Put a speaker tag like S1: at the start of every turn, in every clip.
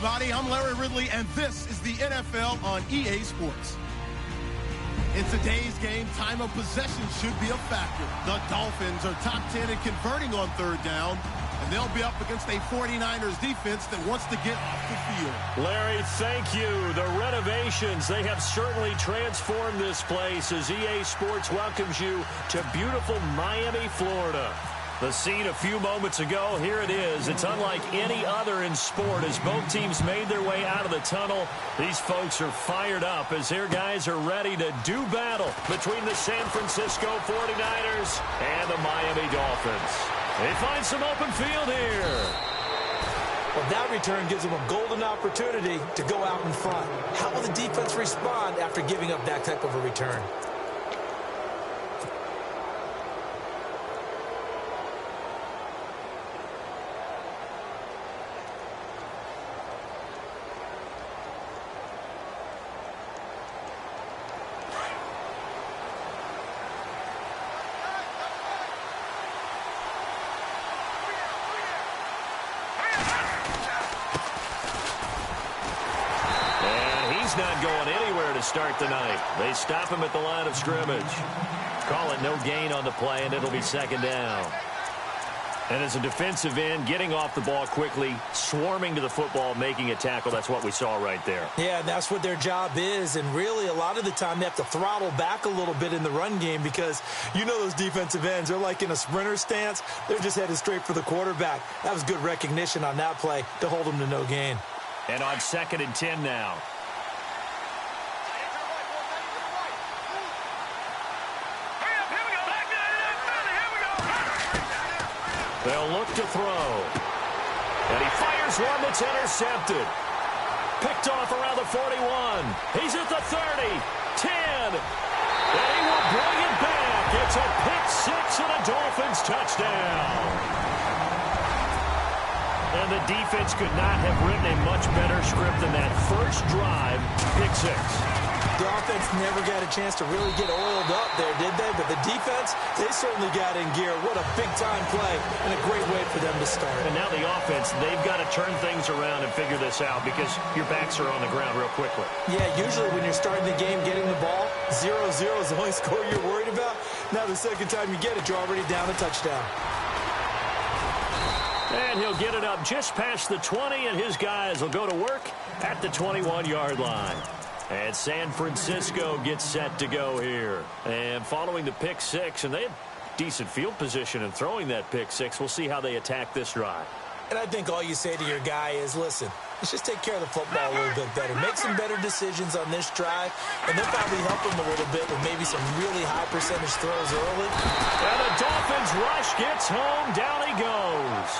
S1: everybody. I'm Larry Ridley, and this is the NFL on EA Sports. In today's game, time of possession should be a factor. The Dolphins are top 10 in converting on third down, and they'll be up against a 49ers defense that wants to get off the field.
S2: Larry, thank you. The renovations, they have certainly transformed this place as EA Sports welcomes you to beautiful Miami, Florida. The scene a few moments ago, here it is. It's unlike any other in sport as both teams made their way out of the tunnel. These folks are fired up as their guys are ready to do battle between the San Francisco 49ers and the Miami Dolphins. They find some open field here.
S3: Well, that return gives them a golden opportunity to go out in front. How will the defense respond after giving up that type of a return?
S2: Not going anywhere to start the night. They stop him at the line of scrimmage. Call it no gain on the play, and it'll be second down. And as a defensive end, getting off the ball quickly, swarming to the football, making a tackle, that's what we saw right there.
S3: Yeah, that's what their job is, and really a lot of the time they have to throttle back a little bit in the run game because you know those defensive ends, they're like in a sprinter stance. They're just headed straight for the quarterback. That was good recognition on that play to hold them to no gain.
S2: And on 2nd and 10 now. They'll look to throw. And he fires one that's intercepted. Picked off around the 41. He's at the 30. 10. And he will bring it back. It's a pick six and a Dolphins touchdown. And the defense could not have written a much better script than that first drive, pick six.
S3: The offense never got a chance to really get oiled up there, did they? But the defense, they certainly got in gear. What a big-time play and a great way for them to start.
S2: And now the offense, they've got to turn things around and figure this out because your backs are on the ground real quickly. Yeah,
S3: usually when you're starting the game, getting the ball, 0-0 is the only score you're worried about. Now the second time you get it, you're already down a touchdown.
S2: And he'll get it up just past the 20, and his guys will go to work at the 21-yard line. And San Francisco gets set to go here. And following the pick six, and they have decent field position in throwing that pick six. We'll see how they attack this drive.
S3: And I think all you say to your guy is, listen, let's just take care of the football a little bit better. Make some better decisions on this drive, and they'll probably help him a little bit with maybe some really high percentage throws early.
S2: And the Dolphins rush gets home. Down he goes.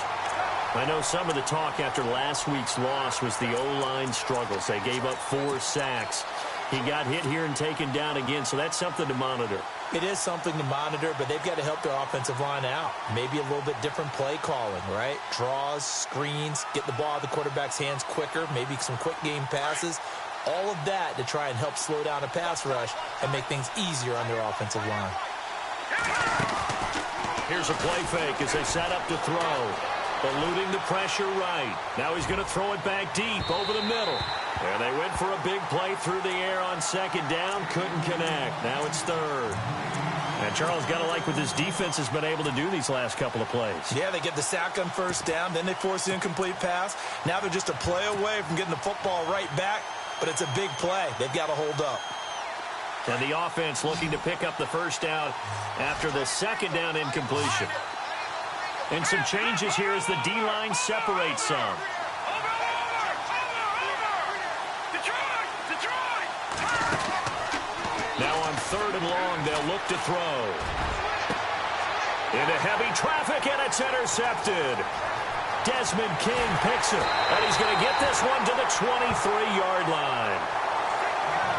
S2: I know some of the talk after last week's loss was the O-line struggles. They gave up 4 sacks. He got hit here and taken down again, so that's something to monitor.
S3: It is something to monitor, but they've got to help their offensive line out. Maybe a little bit different play calling, right? Draws, screens, get the ball out of the quarterback's hands quicker, maybe some quick game passes. All of that to try and help slow down a pass rush and make things easier on their offensive line.
S2: Here's a play fake as they set up to throw. Eluding the pressure right. Now he's going to throw it back deep over the middle. And they went for a big play through the air on second down. Couldn't connect. Now it's third. And Charles, got to like what this defense has been able to do these last couple of plays.
S3: Yeah, they get the sack on first down. Then they force the incomplete pass. Now they're just a play away from getting the football right back. But it's a big play. They've got to hold up.
S2: And the offense looking to pick up the first down after the second down incompletion. And some changes here as the D-line separates some. Now on 3rd and long, they'll look to throw. Into heavy traffic, and it's intercepted. Desmond King picks it, and he's going to get this one to the 23-yard line.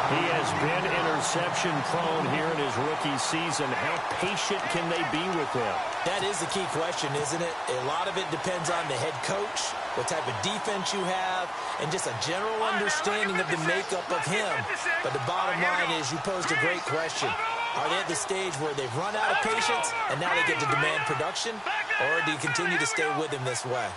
S2: He has been interception-prone here in his rookie season. How patient can they be with him?
S3: That is the key question, isn't it? A lot of it depends on the head coach, what type of defense you have, and just a general understanding of the makeup of him. But the bottom line is you posed a great question. Are they at the stage where they've run out of patience and now they get to demand production? Or do you continue to stay with him this way?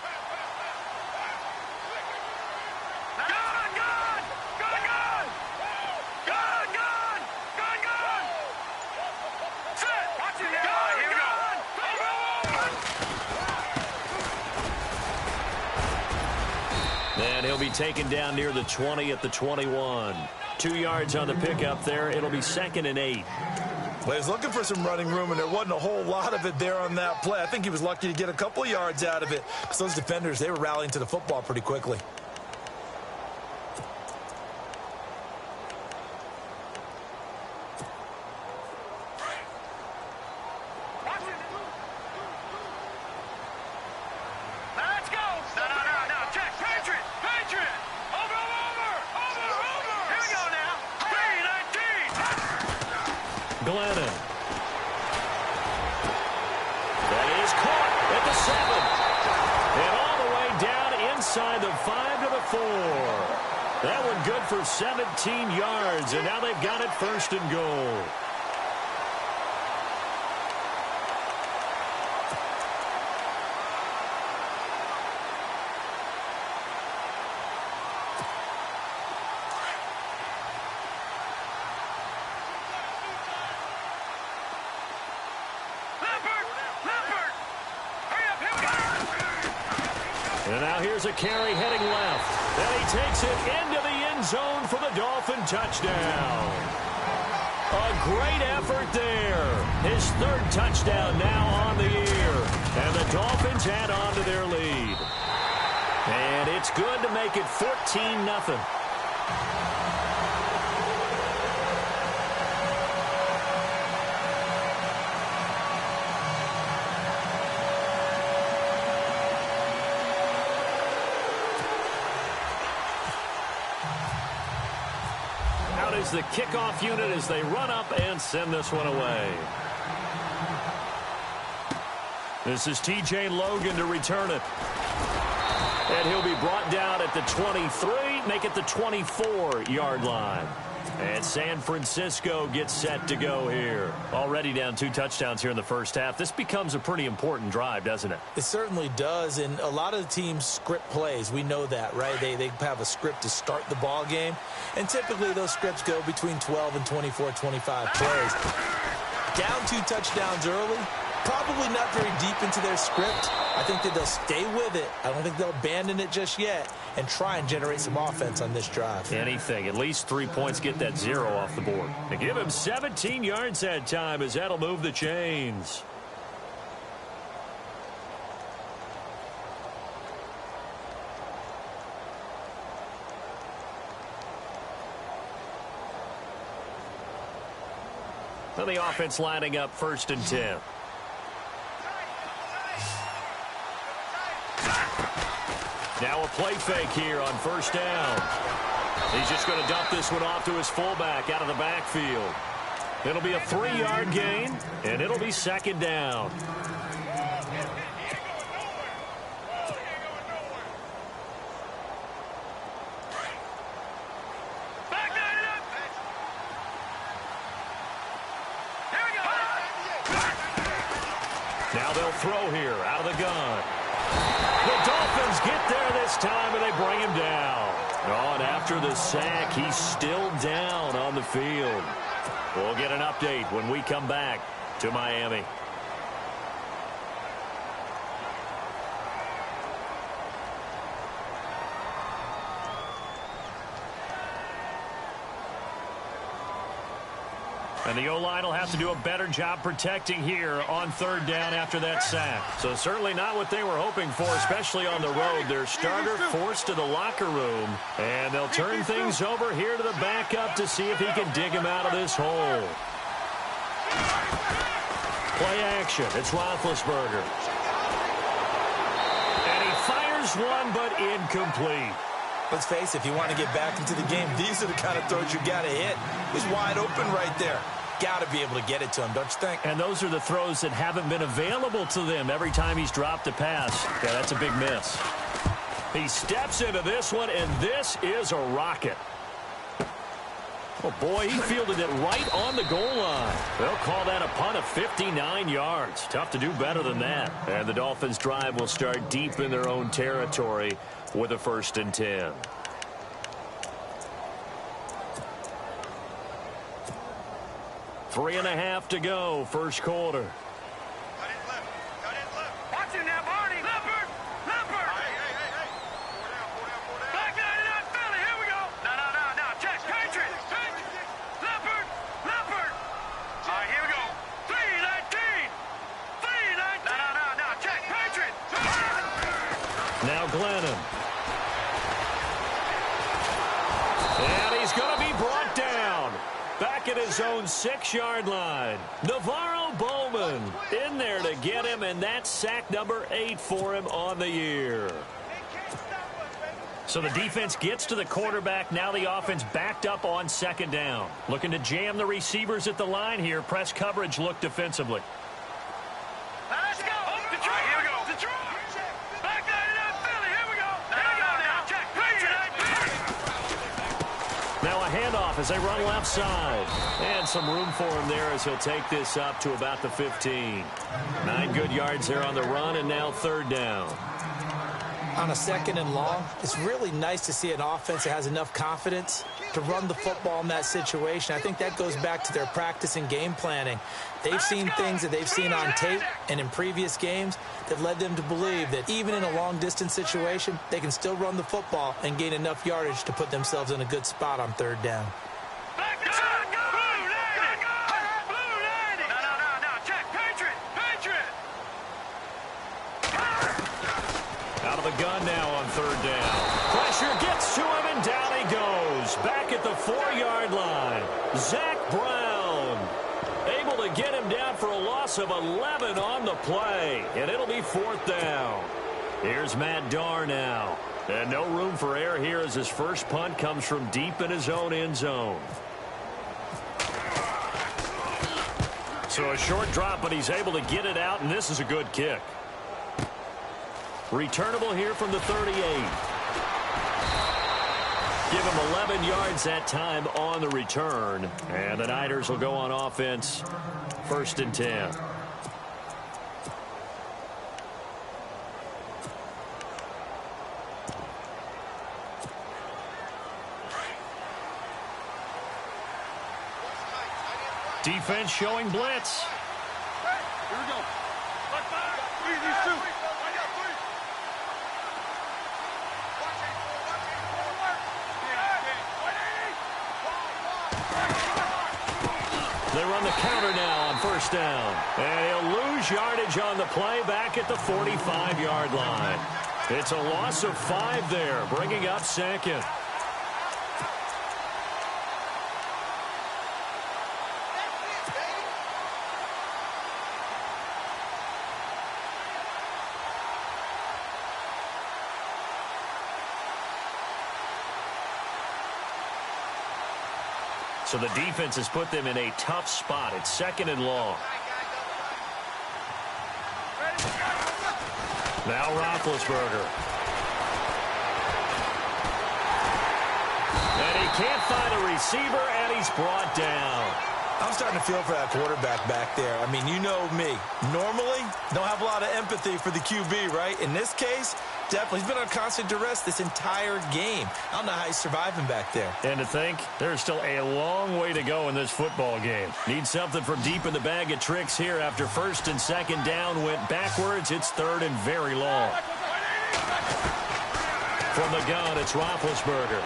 S2: And he'll be taken down near the 20 at the 21. 2 yards on the pickup there. It'll be 2nd and 8.
S3: Well, he was looking for some running room, and there wasn't a whole lot of it there on that play. I think he was lucky to get a couple of yards out of it because those defenders, they were rallying to the football pretty quickly.
S2: Glennon. That is caught at the 7. And all the way down inside the 5 to the 4. That one good for 17 yards, and now they've got it 1st and goal. And now here's a carry heading left. And he takes it into the end zone for the Dolphin touchdown. A great effort there. His 3rd touchdown now on the year. And the Dolphins add on to their lead. And it's good to make it 14-0. Is the kickoff unit as they run up and send this one away. This is T.J. Logan to return it. And he'll be brought down at the 23, make it the 24-yard line. And San Francisco gets set to go here. Already down 2 touchdowns here in the first half. This becomes a pretty important drive, doesn't it?
S3: It certainly does, and a lot of the teams script plays. We know that, right? They have a script to start the ball game, and typically those scripts go between 12 and 24, 25 plays. Down 2 touchdowns early, probably not very deep into their script. I think that they'll stay with it. I don't think they'll abandon it just yet and try and generate some offense on this drive.
S2: Anything. At least 3 points, get that 0 off the board. And give him 17 yards that time as that'll move the chains. So the offense lining up 1st and 10. Now a play fake here on 1st down. He's just going to dump this one off to his fullback out of the backfield. It'll be a 3-yard gain, and it'll be 2nd down. Now they'll throw here out of the gun. The Dolphins get there this time, and they bring him down. Oh, and after the sack, he's still down on the field. We'll get an update when we come back to Miami. And the O-line will have to do a better job protecting here on 3rd down after that sack. So certainly not what they were hoping for, especially on the road. Their starter forced to the locker room, and they'll turn things over here to the backup to see if he can dig him out of this hole. Play action. It's Roethlisberger. And he fires one, but incomplete.
S3: Let's face it, if you want to get back into the game, these are the kind of throws you got to hit. He's wide open right there. Got to be able to get it to him, don't you think?
S2: And those are the throws that haven't been available to them every time he's dropped a pass. Yeah, that's a big miss. He steps into this one, and this is a rocket. Oh, boy, he fielded it right on the goal line. They'll call that a punt of 59 yards. Tough to do better than that. And the Dolphins' drive will start deep in their own territory with a 1st and 10. Three and a half to go, first quarter.
S4: Watch it now, Barney. Leopard! Leopard! Hey.
S2: McGlennon. And he's going to be brought down. Back at his own 6-yard line. Navarro Bowman in there to get him, and that's sack number 8 for him on the year. So the defense gets to the quarterback. Now the offense backed up on 2nd down. Looking to jam the receivers at the line here. Press coverage look defensively.
S4: Let's go. Detroit. Here we go. Detroit. Back line it up, Philly. Here we go. Here we go now. Check.
S2: Now a handoff as they run left side. And some room for him there as he'll take this up to about the 15. 9 good yards there on the run, and now 3rd down.
S3: On a 2nd and long, it's really nice to see an offense that has enough confidence to run the football in that situation. I think that goes back to their practice and game planning. They've seen things that they've seen on tape and in previous games that led them to believe that even in a long-distance situation, they can still run the football and gain enough yardage to put themselves in a good spot on 3rd down.
S2: Out of the gun now on 3rd down. Pressure gets to him, and down he goes. Back at the 4-yard line. Zach Brown able to get him down for a loss of 11 on the play. And it'll be 4th down. Here's Matt Darr now. And no room for error here as his first punt comes from deep in his own end zone. So a short drop, but he's able to get it out, and this is a good kick. Returnable here from the 38. Give him 11 yards that time on the return. And the Niners will go on offense. 1st and 10. Defense showing blitz.
S4: Here we go.
S2: They run the counter now on 1st down. And he'll lose yardage on the play back at the 45-yard line. It's a loss of 5 there, bringing up 2nd. So the defense has put them in a tough spot. It's 2nd and long. Now Roethlisberger. And he can't find a receiver, and he's brought down.
S3: I'm starting to feel for that quarterback back there. I mean, you know me. Normally, don't have a lot of empathy for the QB, right? In this case, definitely. He's been on constant duress this entire game. I don't know how he's surviving back there.
S2: And to think, there's still a long way to go in this football game. Need something from deep in the bag of tricks here after 1st and 2nd down went backwards. It's 3rd and very long. From the gun, it's Roethlisberger.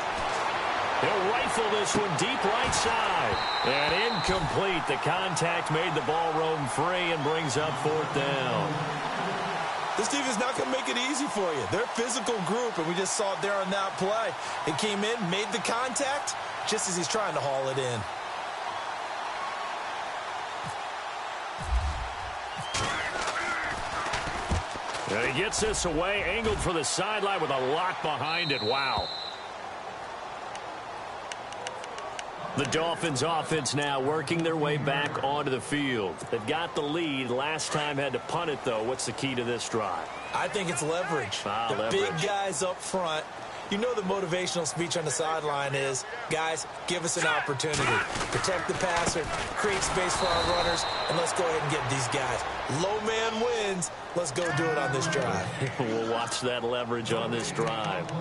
S2: He'll rifle this one deep right side. And incomplete. The contact made the ball roam free and brings up 4th down.
S3: This team is not going to make it easy for you. They're a physical group, and we just saw it there on that play. It came in, made the contact, just as he's trying to haul it in.
S2: And he gets this away, angled for the sideline with a lock behind it. Wow. The Dolphins offense now working their way back onto the field. They've got the lead. Last time had to punt it, though. What's the key to this drive?
S3: I think it's leverage. The big guys up front. You know the motivational speech on the sideline is, guys, give us an opportunity. Protect the passer, create space for our runners, and let's go ahead and get these guys. Low man wins. Let's go do it on this drive.
S2: We'll watch that leverage on this drive.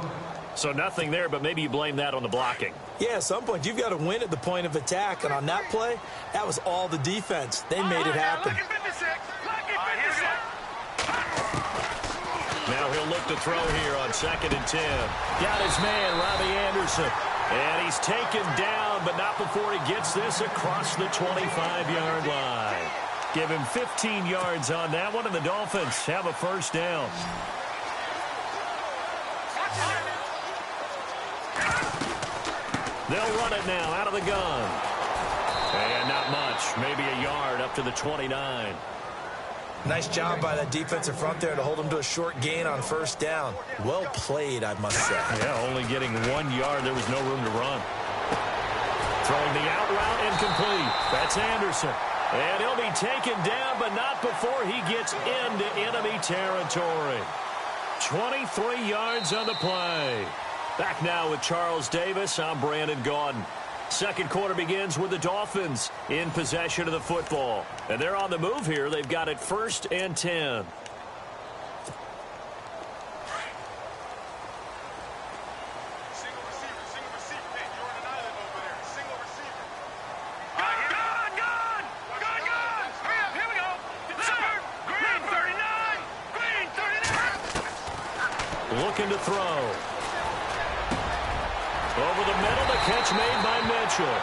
S2: So nothing there, but maybe you blame that on the blocking.
S3: Yeah, at some point, you've got to win at the point of attack. And on that play, that was all the defense. They made it happen.
S2: Now he'll look to throw here on 2nd and 10. Got his man, Robbie Anderson. And he's taken down, but not before he gets this across the 25-yard line. Give him 15 yards on that one, and the Dolphins have a 1st down. They'll run it now out of the gun. And not much, maybe a yard up to the 29.
S3: Nice job by that defensive front there to hold them to a short gain on first down. Well played, I must say.
S2: Yeah, only getting 1 yard. There was no room to run. Throwing the out route incomplete. That's Anderson. And he'll be taken down, but not before he gets into enemy territory. 23 yards on the play. Back now with Charles Davis. I'm Brandon Gaudin. Second quarter begins with the Dolphins in possession of the football. And they're on the move here. They've got it 1st and 10. Looking to throw. Over the middle, the catch made by Mitchell.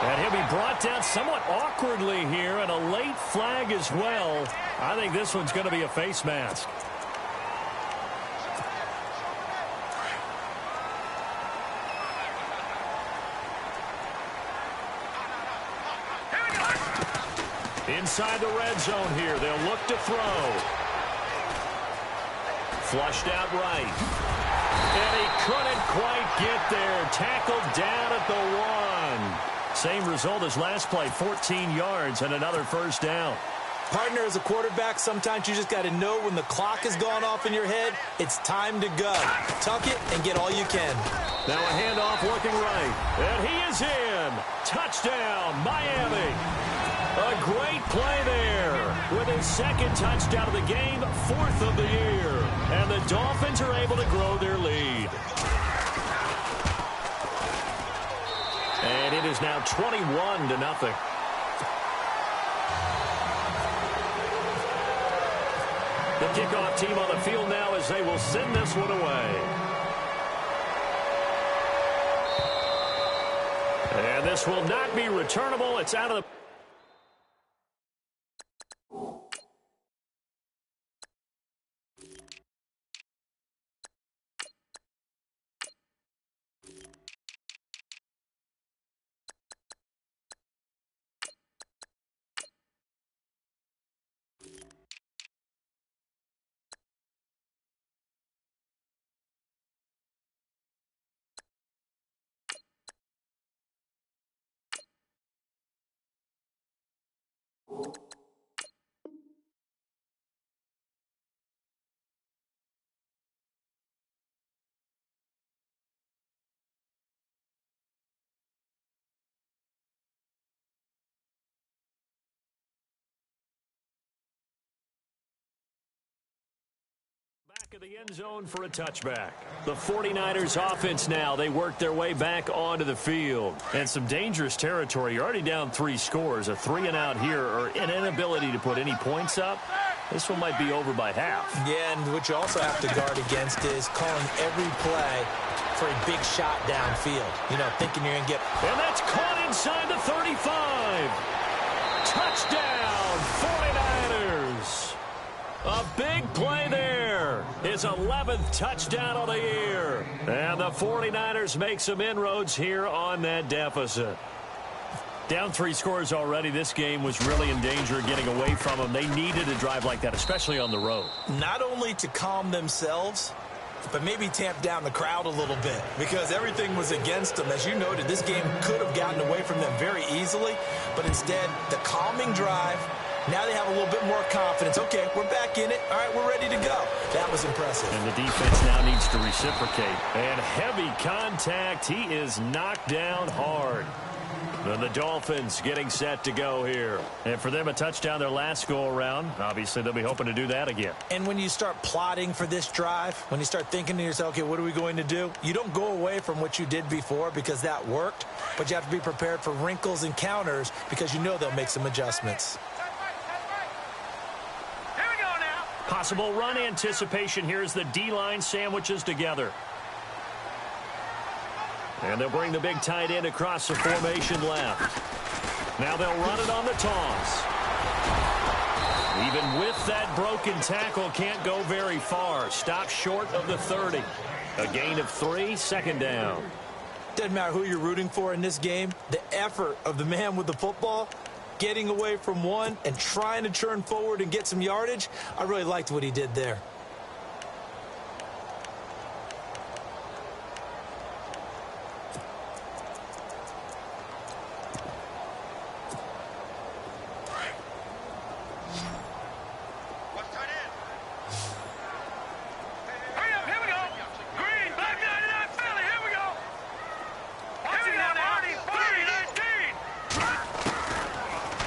S2: And he'll be brought down somewhat awkwardly here, and a late flag as well. I think this one's going to be a face mask. Inside the red zone here, they'll look to throw. Flushed out right. And he couldn't quite get there. Tackled down at the 1. Same result as last play, 14 yards and another first down.
S3: Partner, as a quarterback, sometimes you just got to know when the clock has gone off in your head, it's time to go. Tuck it and get all you can.
S2: Now a handoff looking right. And he is in. Touchdown, Miami. A great play there with his second touchdown of the game, 4th of the year. And the Dolphins are able to grow their lead. And it is now 21-0. The kickoff team on the field now as they will send this one away. And this will not be returnable. It's out of the... Back of the end zone for a touchback. The 49ers offense now, they work their way back onto the field. And some dangerous territory. You're already down 3 scores. A 3-and-out here, or an inability to put any points up. This one might be over by half. Yeah, and what you also have to guard against is calling every play for a big shot downfield. You know, thinking you're going to get... And that's caught inside the 35. Touchdown, 49ers. A big play there. His 11th touchdown of the year. And the 49ers make some inroads here on that deficit. Down 3 scores already. This game was really in danger of getting away from them. They needed a drive like that, especially on the road. Not only to calm themselves, but maybe tamp down the crowd a little bit, because everything was against them. As you noted, this game could have gotten away from them very easily, but instead, the calming drive, now they have a little bit more confidence. Okay, we're back in it. All right, we're ready to go. That was impressive. And the defense now needs to reciprocate. And heavy contact. He is knocked down hard. And the Dolphins getting set to go here. And for them, a touchdown their last go-around. Obviously, they'll be hoping to do that again. And when you start plotting for this drive, when you start thinking to yourself, okay, what are we going to do? You don't go away from what you did before because that worked, but you have to be prepared for wrinkles and counters because you know they'll make some adjustments.
S4: Here we go now.
S2: Possible run anticipation here as the D-line sandwiches together. And they'll bring the big tight end across the formation left. Now they'll run it on the toss. Even with that broken tackle, can't go very far. Stop short of the 30. A gain of 3, second down.
S3: Doesn't matter who you're rooting for in this game. The effort of the man with the football, getting away from one and trying to turn forward and get some yardage, I really liked what he did there.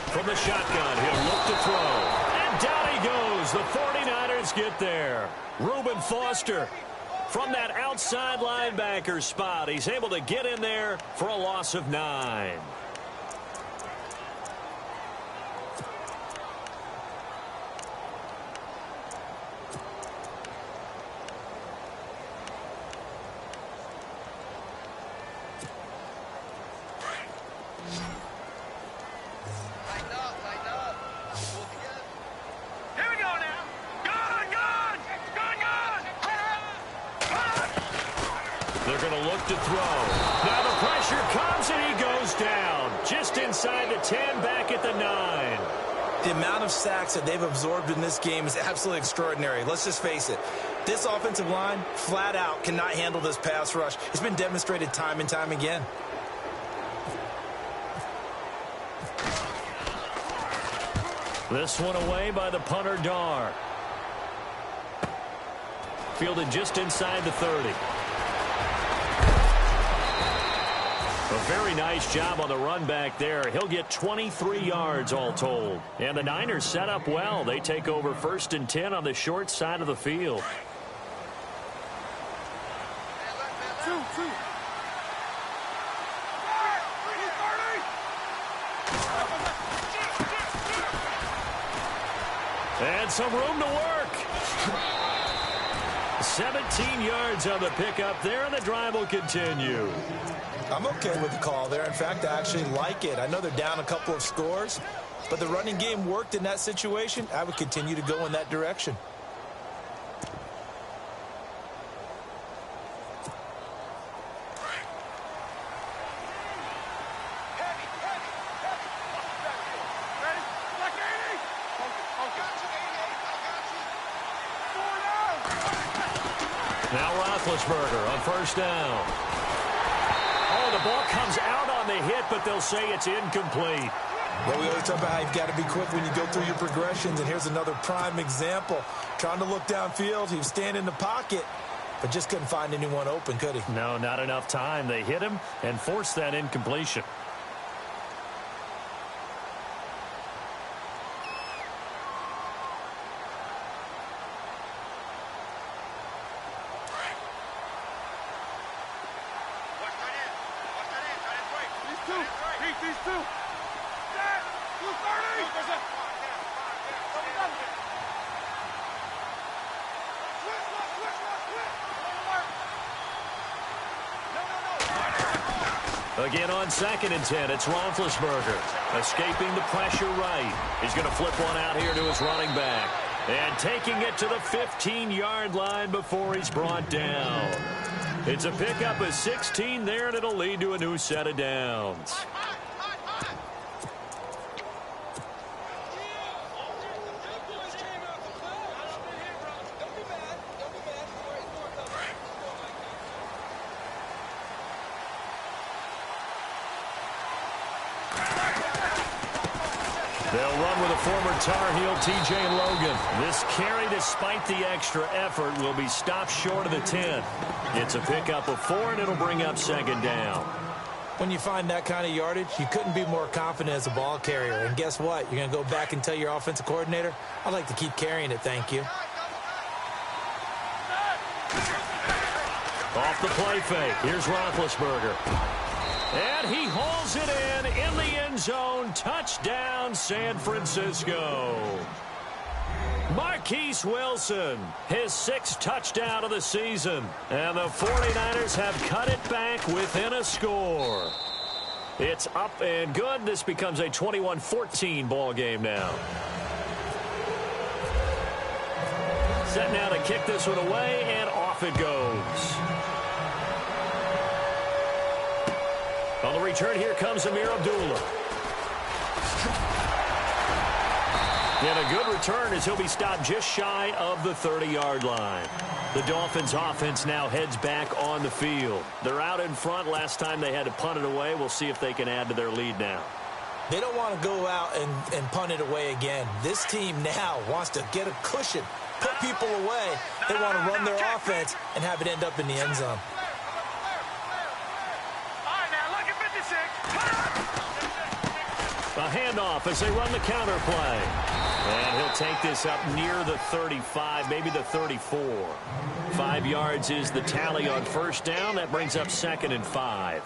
S2: From the shotgun, he'll look to throw. And down he goes. The 49ers get there. Reuben Foster from that outside linebacker spot. He's able to get in there for a loss of 9. They're going to look to throw. Now the pressure comes and he goes down. Just inside the 10, back at the 9.
S3: The amount of sacks that they've absorbed in this game is absolutely extraordinary. Let's just face it. This offensive line, flat out, cannot handle this pass rush. It's been demonstrated time and time again.
S2: This one away by the punter, Dar. Fielded just inside the 30. A very nice job on the run back there. He'll get 23 yards all told. And the Niners set up well. They take over 1st and 10 on the short side of the field. And some room to work. 17 yards on the pickup there, and the drive will continue.
S3: I'm okay with the call there. In fact, I actually like it. I know they're down a couple of scores, but the running game worked in that situation. I would continue to go in that direction.
S2: Now Roethlisberger on 1st down. Oh, the ball comes out on the hit, but they'll say it's incomplete.
S3: Well, we always talk about how you've got to be quick when you go through your progressions, and here's another prime example. Trying to look downfield, he was standing in the pocket, but just couldn't find anyone open, could he?
S2: No, not enough time. They hit him and forced that incompletion. Again on 2nd and 10, it's Roethlisberger escaping the pressure right. He's going to flip one out here to his running back. And taking it to the 15-yard line before he's brought down. It's a pickup of 16 there, and it'll lead to a new set of downs. They'll run with a former Tar Heel, T.J. Logan. This carry, despite the extra effort, will be stopped short of the 10. It's a pickup of 4, and it'll bring up 2nd down.
S3: When you find that kind of yardage, you couldn't be more confident as a ball carrier. And guess what? You're going to go back and tell your offensive coordinator, I'd like to keep carrying it, thank you.
S2: Off the play fake. Here's Roethlisberger. And he hauls it in the end zone. Touchdown, San Francisco. Marquise Wilson, his 6th touchdown of the season. And the 49ers have cut it back within a score. It's up and good. This becomes a 21-14 ball game now. Set now to kick this one away, and off it goes. On the return, here comes Amir Abdullah. And a good return as he'll be stopped just shy of the 30-yard line. The Dolphins offense now heads back on the field. They're out in front. Last time they had to punt it away. We'll see if they can add to their lead now.
S3: They don't want to go out and punt it away again. This team now wants to get a cushion, put people away. They want to run their offense and have it end up in the end zone.
S2: A handoff as they run the counter play. And he'll take this up near the 35, maybe the 34. 5 yards is the tally on first down. That brings up 2nd and 5.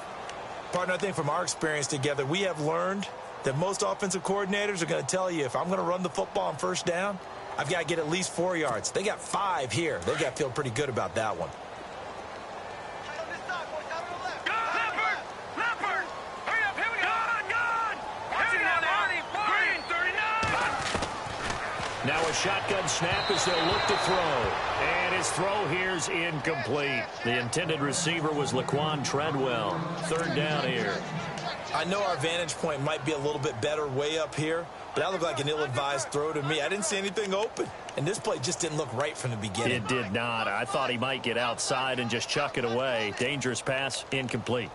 S3: Partner, I think from our experience together, we have learned that most offensive coordinators are going to tell you, if I'm going to run the football on first down, I've got to get at least 4 yards. They got 5 here. They've got to feel pretty good about that one.
S2: Now a shotgun snap as they'll look to throw. And his throw here's incomplete. The intended receiver was Laquan Treadwell. 3rd down here.
S3: I know our vantage point might be a little bit better way up here, but that looked like an ill-advised throw to me. I didn't see anything open, and this play just didn't look right from the beginning.
S2: It did not. I thought he might get outside and just chuck it away. Dangerous pass, incomplete.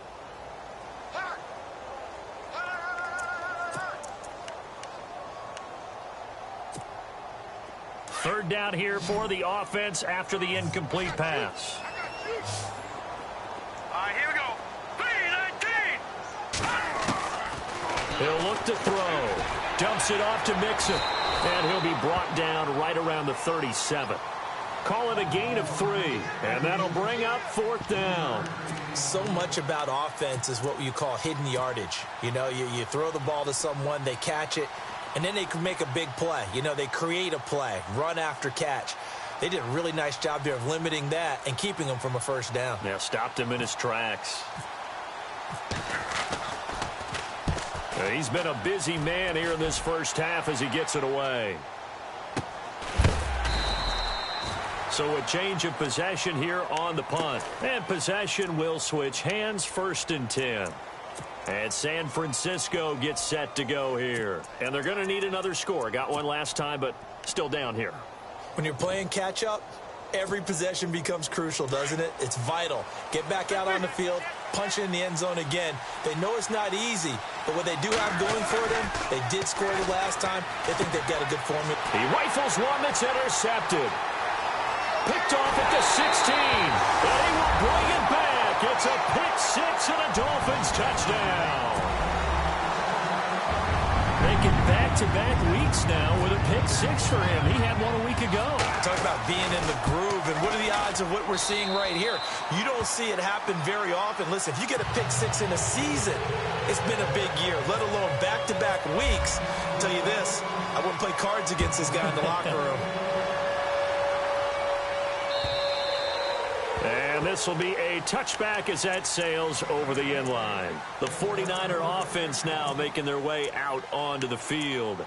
S2: Third down here for the offense after the incomplete pass.
S4: All right, here we go. 3-19.
S2: He'll look to throw. Dumps it off to Mixon. And he'll be brought down right around the 37. Call it a gain of 3. And that'll bring up 4th down.
S3: So much about offense is what you call hidden yardage. You know, you throw the ball to someone, they catch it, and then they can make a big play. You know, they create a play, run after catch. They did a really nice job there of limiting that and keeping him from a first down.
S2: Yeah, stopped him in his tracks. He's been a busy man here in this first half as he gets it away. So a change of possession here on the punt. And possession will switch hands, 1st and 10. And San Francisco gets set to go here. And they're going to need another score. Got one last time, but still down here.
S3: When you're playing catch-up, every possession becomes crucial, doesn't it? It's vital. Get back out on the field, punch it in the end zone again. They know it's not easy, but what they do have going for them, they did score the last time. They think they've got a good formula.
S2: He rifles one that's intercepted. Picked off at the 16. And he will bring it back. It's a pick 6 and a Dolphins touchdown. Making back-to-back weeks now with a pick 6 for him. He had one a week ago.
S3: Talk about being in the groove, and what are the odds of what we're seeing right here? You don't see it happen very often. Listen, if you get a pick 6 in a season, it's been a big year, let alone back-to-back weeks. I'll tell you this, I wouldn't play cards against this guy in the locker room.
S2: And this will be a touchback as that sails over the end line. The 49er offense now making their way out onto the field.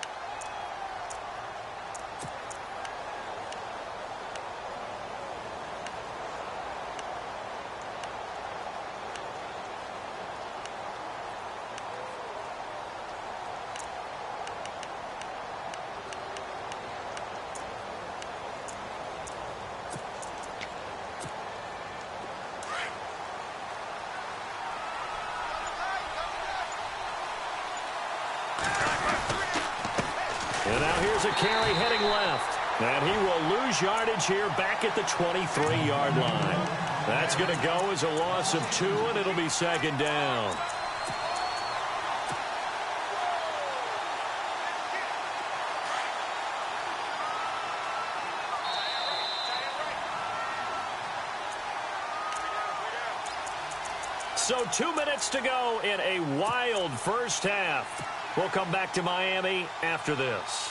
S2: And now here's a carry heading left. And he will lose yardage here back at the 23-yard line. That's going to go as a loss of 2, and it'll be 2nd down. So 2 minutes to go in a wild first half. We'll come back to Miami after this.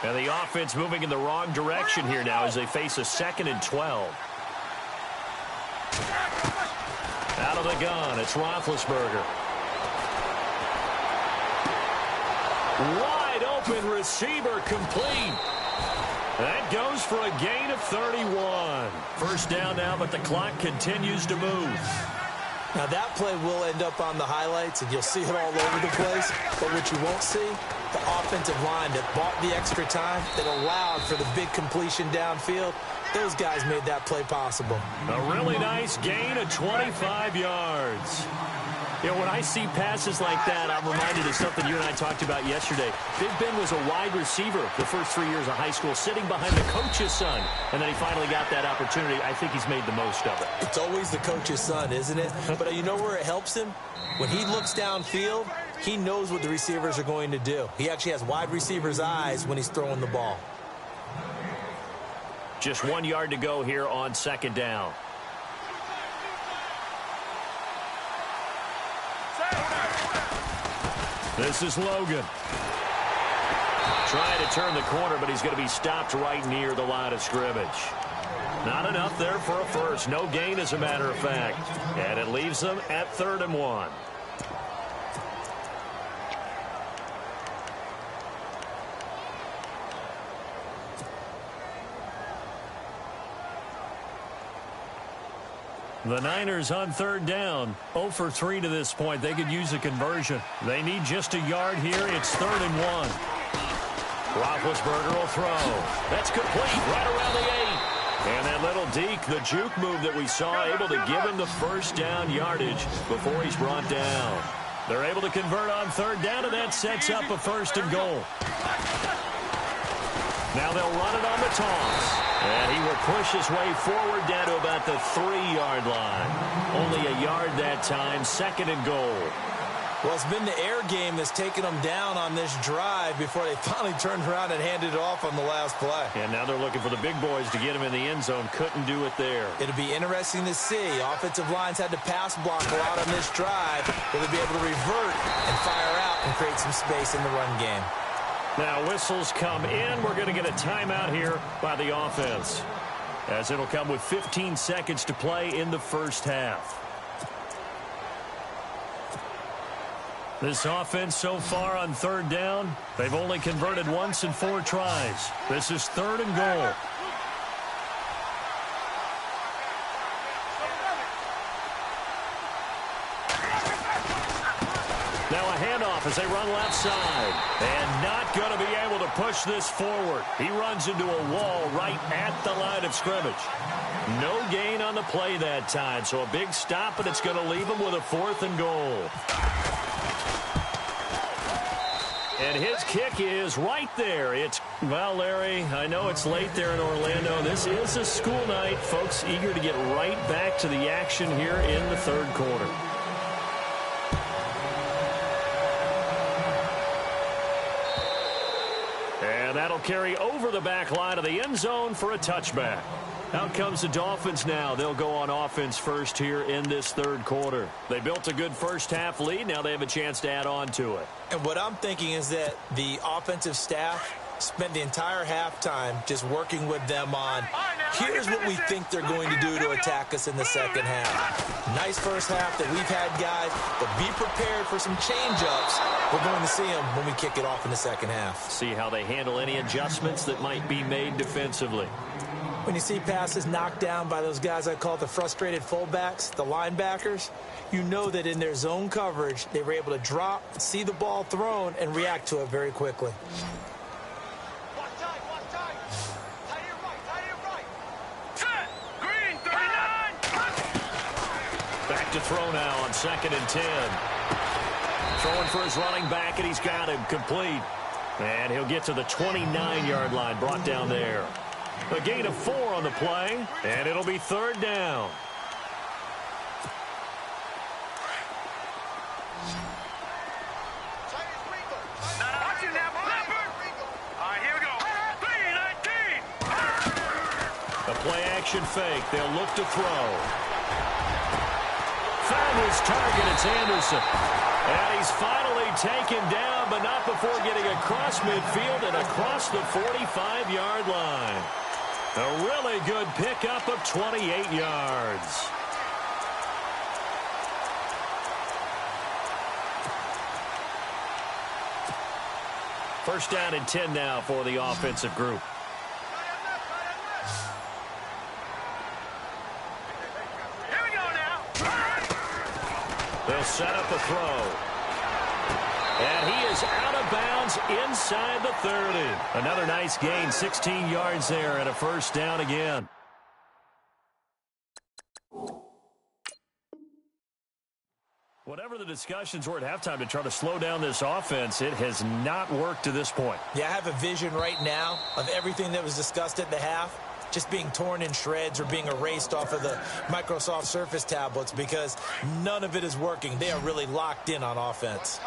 S2: And the offense moving in the wrong direction here now as they face a 2nd and 12. Out of the gun, it's Roethlisberger. Wide open receiver complete. That goes for a gain of 31. First down now, but the clock continues to move.
S3: Now that play will end up on the highlights, and you'll see it all over the place. But what you won't see, the offensive line that bought the extra time, that allowed for the big completion downfield, those guys made that play possible.
S2: A really nice gain of 25 yards. You know, when I see passes like that, I'm reminded of something you and I talked about yesterday. Big Ben was a wide receiver the first 3 years of high school, sitting behind the coach's son, and then he finally got that opportunity. I think he's made the most of it.
S3: It's always the coach's son, isn't it? But you know where it helps him? When he looks downfield, he knows what the receivers are going to do. He actually has wide receivers' eyes when he's throwing the ball.
S2: Just 1 yard to go here on second down. This is Logan. Trying to turn the corner, but he's going to be stopped right near the line of scrimmage. Not enough there for a first. No gain, as a matter of fact. And it leaves them at 3rd and 1. The Niners on 3rd down. 0 for 3 to this point. They could use a conversion. They need just a yard here. It's 3rd and 1. Roethlisberger will throw. That's complete right around the 8. And that little deke, the juke move that we saw, able to give him the first down yardage before he's brought down. They're able to convert on 3rd down, and that sets up a 1st and goal. Now they'll run it on the toss. And he will push his way forward down to about the 3-yard line. Only a yard that time, 2nd and goal.
S3: Well, it's been the air game that's taken them down on this drive before they finally turned around and handed it off on the last play.
S2: And now they're looking for the big boys to get him in the end zone. Couldn't do it there.
S3: It'll be interesting to see. Offensive lines had to pass block a lot on this drive. Will they be able to revert and fire out and create some space in the run game?
S2: Now whistles come in. We're going to get a timeout here by the offense, as it'll come with 15 seconds to play in the first half. This offense so far on 3rd down, they've only converted once in 4 tries. This is 3rd and goal. Now a handoff as they run left side. And not going to be able to push this forward. He runs into a wall right at the line of scrimmage. No gain on the play that time. So a big stop, and it's going to leave him with a 4th and goal. And his kick is right there. Well, Larry, I know it's late there in Orlando. This is a school night. Folks eager to get right back to the action here in the 3rd quarter. And that'll carry over the back line of the end zone for a touchback. Out comes the Dolphins now. They'll go on offense first here in this 3rd quarter. They built a good first half lead. Now they have a chance to add on to it.
S3: And what I'm thinking is that the offensive staff spent the entire halftime just working with them on, here's what we think they're going to do to attack us in the second half. Nice first half that we've had, guys, but be prepared for some change-ups. We're going to see them when we kick it off in the second half.
S2: See how they handle any adjustments that might be made defensively.
S3: When you see passes knocked down by those guys I call the frustrated fullbacks, the linebackers, you know that in their zone coverage, they were able to drop, see the ball thrown, and react to it very quickly.
S2: Back to throw now on 2nd and 10. Throwing for his running back, and he's got him complete. And he'll get to the 29-yard line, brought down there. A gain of 4 on the play, and it'll be 3rd down. A play-action fake. They'll look to throw. Found his target. It's Anderson. And he's finally taken down, but not before getting across midfield and across the 45-yard line. A really good pickup of 28 yards. First down and 10 now for the offensive group.
S4: Here we go now.
S2: They'll set up a throw. And he is out of bounds inside the 30. Another nice gain, 16 yards there, and a first down again. Whatever the discussions were at halftime to try to slow down this offense, it has not worked to this point.
S3: Yeah, I have a vision right now of everything that was discussed at the half just being torn in shreds or being erased off of the Microsoft Surface tablets because none of it is working. They are really locked in on offense.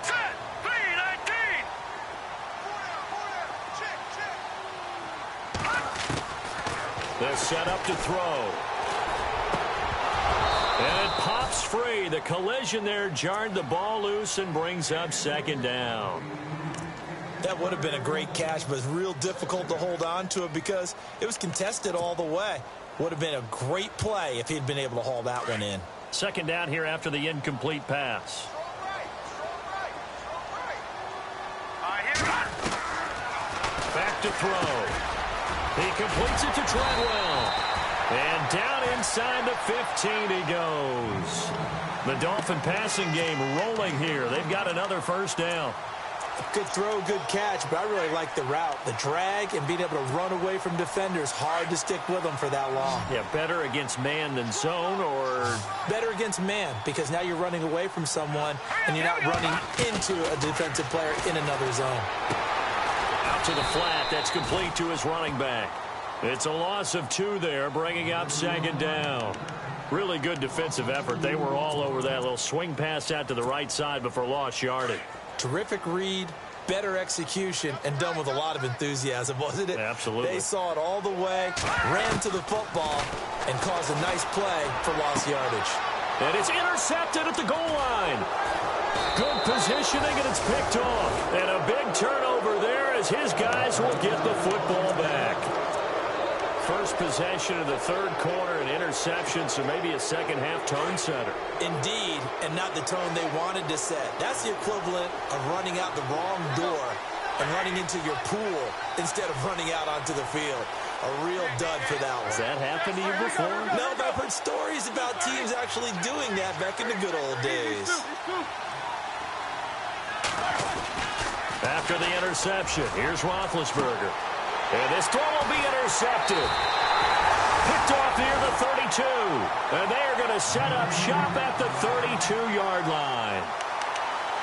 S4: Set. 3-19.
S2: They'll set up to throw. And it pops free. The collision there jarred the ball loose and brings up second down.
S3: That would have been a great catch, but it's real difficult to hold on to it because it was contested all the way. Would have been a great play if he'd been able to haul that one in.
S2: Second down here after the incomplete pass. Back to throw. He completes it to Treadwell. And down inside the 15 he goes. The Dolphin passing game rolling here. They've got another first down.
S3: Good throw, good catch, but I really like the route. The drag and being able to run away from defenders. Hard to stick with them for that long.
S2: Yeah, better against man than zone, or
S3: better against man because now you're running away from someone and you're not running into a defensive player in another zone.
S2: Out to the flat. That's complete to his running back. It's a loss of 2 there, bringing up second down. Really good defensive effort. They were all over that little swing pass out to the right side before lost yardage.
S3: Terrific read, better execution, and done with a lot of enthusiasm, wasn't it?
S2: Absolutely.
S3: They saw it all the way, ran to the football, and caused a nice play for lost yardage.
S2: And it's intercepted at the goal line. Good positioning, and it's picked off. And a big turnover there as his guys will get the football back. First possession of the third quarter, an interception, so maybe a second-half tone setter.
S3: Indeed, and not the tone they wanted to set. That's the equivalent of running out the wrong door and running into your pool instead of running out onto the field. A real dud for that one.
S2: Has that happened to you before?
S3: No, but I've heard stories about teams actually doing that back in the good old days.
S2: After the interception, here's Roethlisberger. And this throw will be intercepted. Picked off near the 32. And they are going to set up shop at the 32-yard line.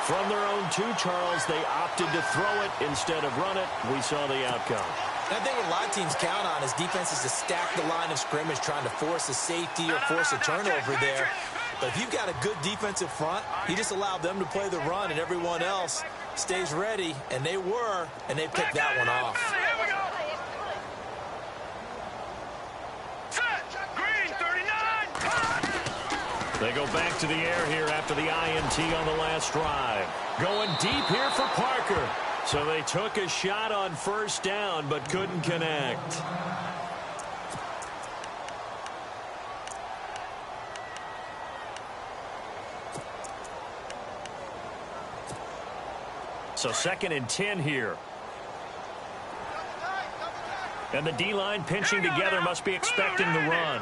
S2: From their own 2, Charles, they opted to throw it instead of run it. We saw the outcome.
S3: I think what a lot of teams count on is defenses to stack the line of scrimmage, trying to force a safety or force a turnover there. But if you've got a good defensive front, you just allow them to play the run and everyone else stays ready, and they were, and they picked that one off.
S2: They go back to the air here after the INT on the last drive. Going deep here for Parker. So they took a shot on first down but couldn't connect. So second and 10 here. And the D-line pinching together, must be expecting the run.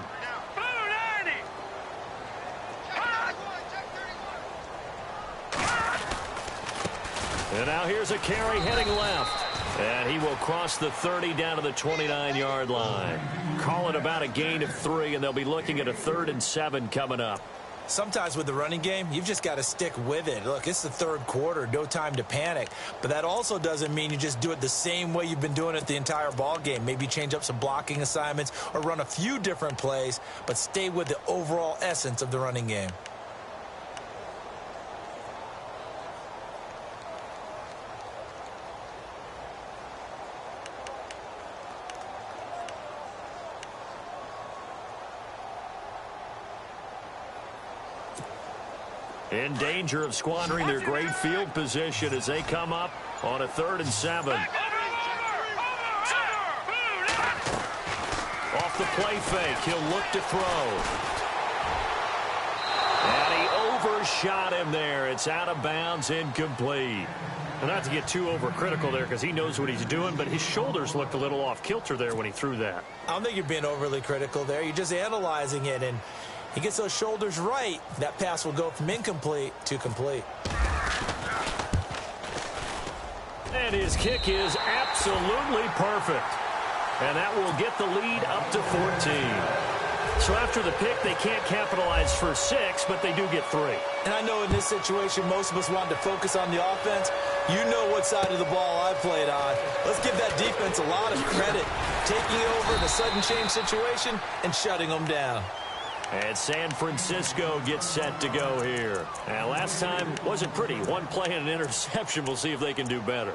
S2: And now here's a carry heading left. And he will cross the 30 down to the 29-yard line. Call it about a gain of 3, and they'll be looking at a 3rd and 7 coming up.
S3: Sometimes with the running game, you've just got to stick with it. Look, it's the third quarter, no time to panic. But that also doesn't mean you just do it the same way you've been doing it the entire ball game. Maybe change up some blocking assignments or run a few different plays, but stay with the overall essence of the running game.
S2: In danger of squandering their great field position as they come up on a 3rd and 7. Off the play fake, he'll look to throw. And he overshot him there. It's out of bounds, incomplete. And not to get too overcritical there because he knows what he's doing, but his shoulders looked a little off kilter there when he threw that.
S3: I don't think you're being overly critical there. You're just analyzing it, and he gets those shoulders right. That pass will go from incomplete to complete.
S2: And his kick is absolutely perfect. And that will get the lead up to 14. So after the pick, they can't capitalize for 6, but they do get 3.
S3: And I know in this situation, most of us want to focus on the offense. You know what side of the ball I played on. Let's give that defense a lot of credit. Taking over in a sudden change situation and shutting them down.
S2: And San Francisco gets set to go here. And last time wasn't pretty. One play and an interception. We'll see if they can do better.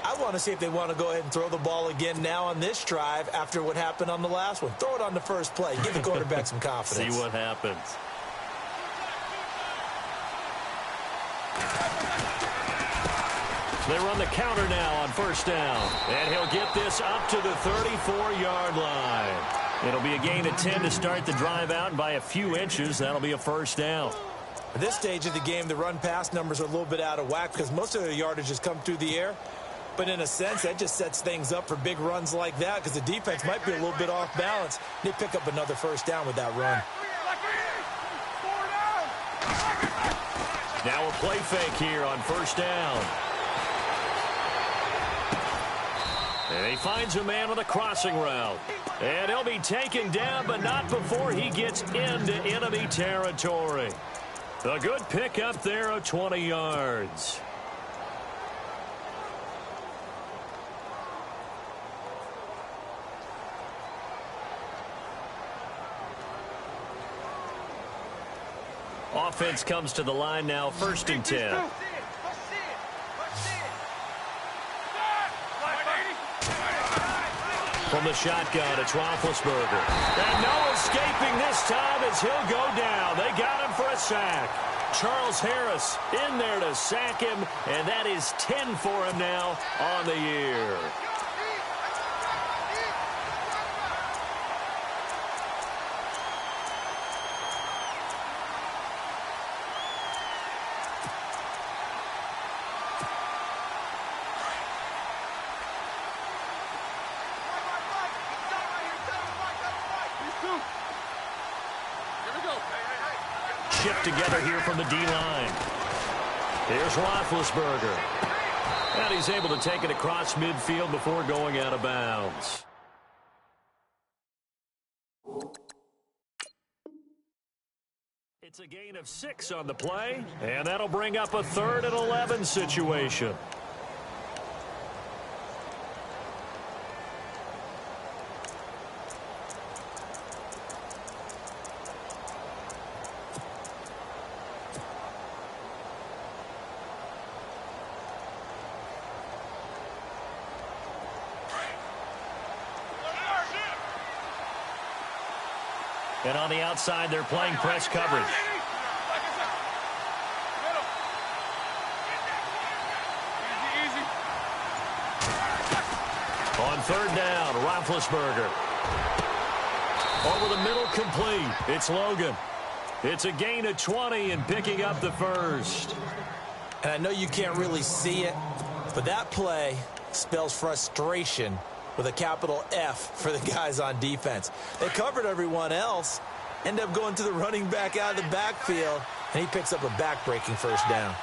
S3: I want to see if they want to go ahead and throw the ball again now on this drive after what happened on the last one. Throw it on the first play. Give the quarterback some confidence.
S2: See what happens. They run the counter now on first down. And he'll get this up to the 34-yard line. It'll be a gain of 10 to start the drive out, and by a few inches, that'll be a first down.
S3: At this stage of the game, the run-pass numbers are a little bit out of whack because most of their yardage has come through the air. But in a sense, that just sets things up for big runs like that because the defense might be a little bit off balance. They pick up another first down with that run.
S2: Now a play fake here on first down. And he finds a man with a crossing route. And he'll be taken down, but not before he gets into enemy territory. A good pickup there of 20 yards. Offense comes to the line now, 1st and 10. From the shotgun, it's Roethlisberger. And no escaping this time as he'll go down. They got him for a sack. Charles Harris in there to sack him, and that is 10 for him now on the year. Shift together here from the D-line. Here's Roethlisberger. And he's able to take it across midfield before going out of bounds. It's a gain of 6 on the play, and that'll bring up a 3rd and 11 situation. And on the outside, they're playing press coverage. On 3rd down, Roethlisberger. Over the middle, complete. It's Logan. It's a gain of 20 and picking up the 1st.
S3: And I know you can't really see it, but that play spells frustration with a capital F for the guys on defense. They covered everyone else, end up going to the running back out of the backfield, and he picks up a back-breaking first down.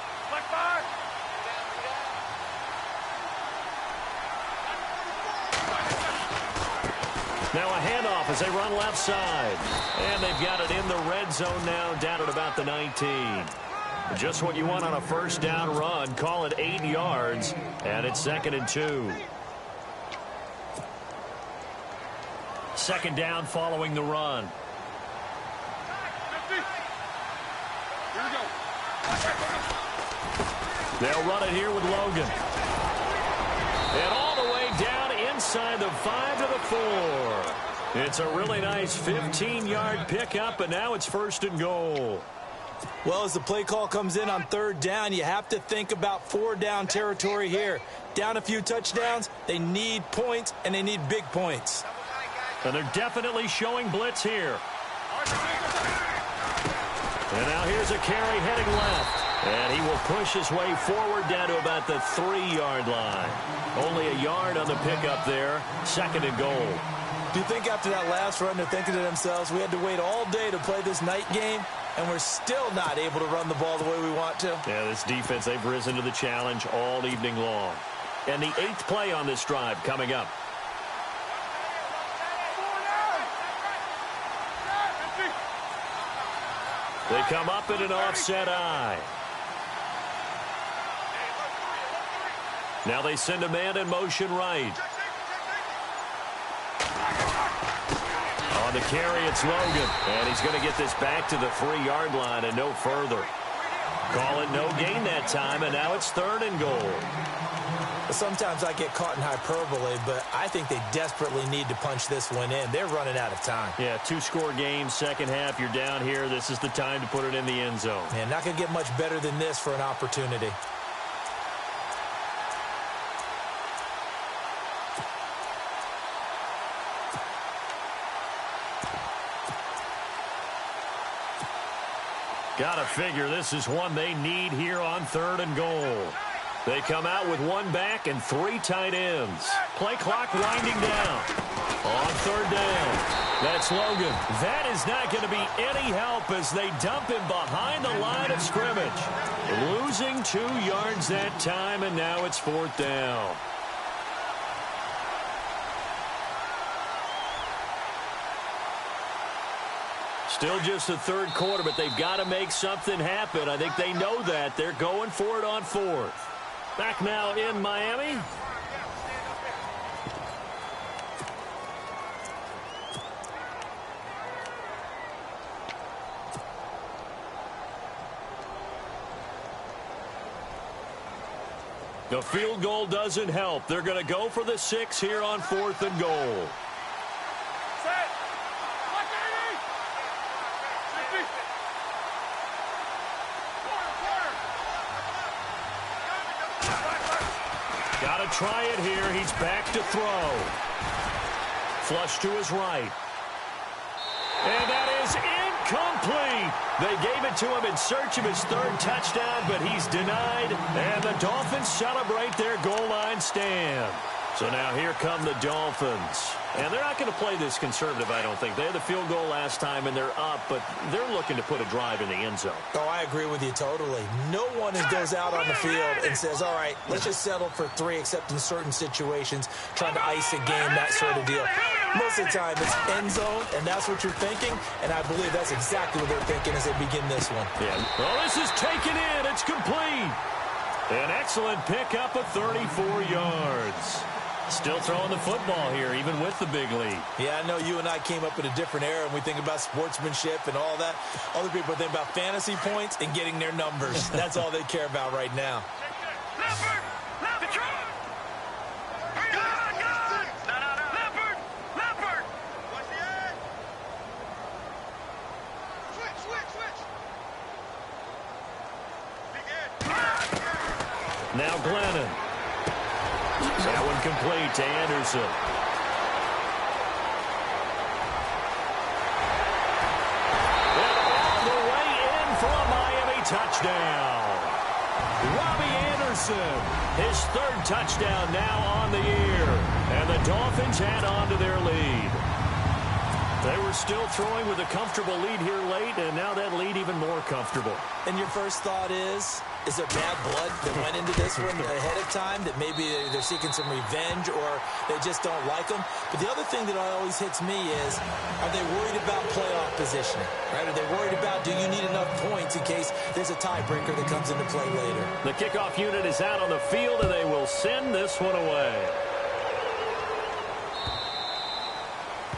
S2: Now a handoff as they run left side. And they've got it in the red zone now, down at about the 19. Just what you want on a first down run. Call it 8 yards, and it's 2nd and 2. 2nd down following the run. They'll run it here with Logan. And all the way down inside the 5 to the 4. It's a really nice 15-yard pickup, and now it's 1st and goal.
S3: Well, as the play call comes in on 3rd down, you have to think about 4-down territory here. Down a few touchdowns, they need points, and they need big points.
S2: And they're definitely showing blitz here. And now here's a carry heading left. And he will push his way forward down to about the 3-yard line. Only a yard on the pickup there. 2nd and goal.
S3: Do you think after that last run they're thinking to themselves, we had to wait all day to play this night game, and we're still not able to run the ball the way we want to?
S2: Yeah, this defense, they've risen to the challenge all evening long. And the 8th play on this drive coming up. They come up in an offset eye. Now they send a man in motion right. On the carry, it's Logan. And he's going to get this back to the 3-yard line and no further. Call it no gain that time, and now it's 3rd and goal.
S3: Sometimes I get caught in hyperbole, but I think they desperately need to punch this one in. They're running out of time.
S2: Yeah, 2-score game, second half. You're down here. This is the time to put it in the end zone.
S3: Man, not going to get much better than this for an opportunity.
S2: Gotta figure this is one they need here on 3rd and goal. They come out with 1 back and 3 tight ends. Play clock winding down. On 3rd down. That's Logan. That is not going to be any help as they dump him behind the line of scrimmage. Losing 2 yards that time, and now it's 4th down. Still just the 3rd quarter, but they've got to make something happen. I think they know that. They're going for it on 4th. Back now in Miami. The field goal doesn't help. They're going to go for the 6 here on 4th and goal. Got to try it here. He's back to throw. Flush to his right. And that is incomplete. They gave it to him in search of his 3rd touchdown, but he's denied. And the Dolphins celebrate their goal line stand. So now here come the Dolphins. And they're not going to play this conservative, I don't think. They had the field goal last time, and they're up, but they're looking to put a drive in the end zone.
S3: Oh, I agree with you totally. No one goes out on the field and says, all right, let's just settle for 3, except in certain situations, trying to ice a game, that sort of deal. Most of the time, it's end zone, and that's what you're thinking, and I believe that's exactly what they're thinking as they begin this one.
S2: Yeah. Well, this is taken in. It's complete. An excellent pickup of 34 yards. Still throwing the football here, even with the big lead.
S3: Yeah, I know you and I came up in a different era, and we think about sportsmanship and all that. Other people think about fantasy points and getting their numbers. That's all they care about right now.
S4: Leopard! Leopard! Leopard! Leopard! Switch!
S2: Now Glennon. That one complete to Anderson. And all the way in for a Miami touchdown. Robbie Anderson, his 3rd touchdown now on the year. And the Dolphins add on to their lead. They were still throwing with a comfortable lead here late, and now that lead even more comfortable.
S3: And your first thought is there bad blood that went into this one ahead of time, that maybe they're seeking some revenge or they just don't like them? But the other thing that always hits me is, are they worried about playoff positioning? Right? Are they worried about, do you need enough points in case there's a tiebreaker that comes into play later?
S2: The kickoff unit is out on the field, and they will send this one away.